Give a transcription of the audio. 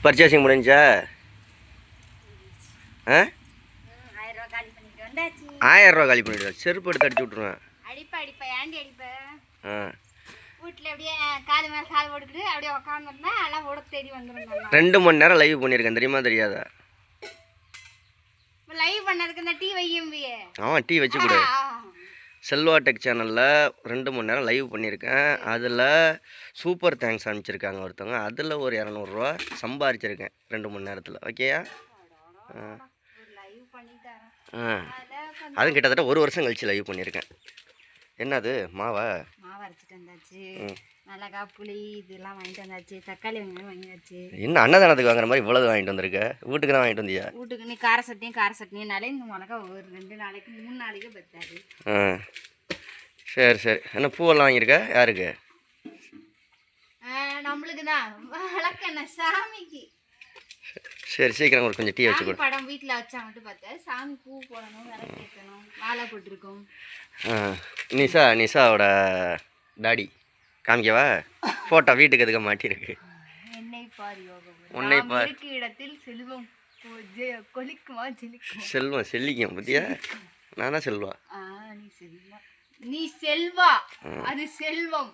Purchasing முடிஞ்சா? ஆ 1000 ரூபா காலி பண்ணிவிடுவேன். செருப்பு எடுத்து அடிச்சு விட்ருவேன். ஆ வீட்டில் அப்படியே காது மேலே காது போட்டுக்கிட்டு அப்படியே உட்காந்துருந்தா எல்லாம் ஓட தேடி வந்துடும். 2 மணி நேரம் லைவ் பண்ணியிருக்கேன், தெரியுமா தெரியாதா? லைவ் பண்ணதுக்கு இந்த டீ வையம்பியே. ஆமாம், டீ வச்சு கொடு. செல்வா டெக் சேனலில் 2 மணி நேரம் லைவ் பண்ணியிருக்கேன். அதில் சூப்பர் தேங்க்ஸ் அனுப்பிச்சிருக்காங்க ஒருத்தவங்க. அதில் ஒரு 200 ரூபா சம்பாரிச்சிருக்கேன் 2 மணி நேரத்தில். ஓகேயா? அதுவும் கிட்டத்தட்ட 1 வருஷம் கழிச்சு லைவ் பண்ணியிருக்கேன். என்னது மாவு அரைச்சிட்டு வந்தாச்சு. மிளகா புளி இதெல்லாம் வாங்கிட்டு வந்தாச்சு. தக்காளி வெங்காயம் வாங்கியாச்சு. இன்னும் அன்னதானத்துக்கு வாங்குற மாதிரி இவ்வளவு வாங்கிட்டு வந்திருக்க? வீட்டுக்கு தான் வாங்கிட்டு வந்தியா? வீட்டுக்கு நீ கார சட்னினாலே இந்த மிளகா ஒரு 2 நாளைக்கு 3 நாளைக்கு பத்தாது. சரி சரி. என்ன பூவெல்லாம் வாங்கியிருக்க? யாருக்கு? நம்மளுக்கு தான். வழக்கண்ண சாமிக்கு. சரி, சீக்கிரம் ஒரு கொஞ்சம் டீ வச்சு கொடு. படம் வீட்டில் வச்சா மட்டும் பார்த்தா சாமி பூ போடணும், விளக்கு ஏற்றணும், மாலை போட்டிருக்கோம். நிஷாவோட டாடி காமிக்கவா? ஃபோட்டோ வீட்டுக்கு எதுக்க மாட்டிருக்கு. என்னை பார் யோகம், உன்னை பார் இருக்கு இடத்தில் செல்வம் கொலிக்குமா செலிக்கும். செல்வம் செல்லிக்கும் பத்தியா? நானா செல்வா? நீ செல்வா, அது செல்வம்.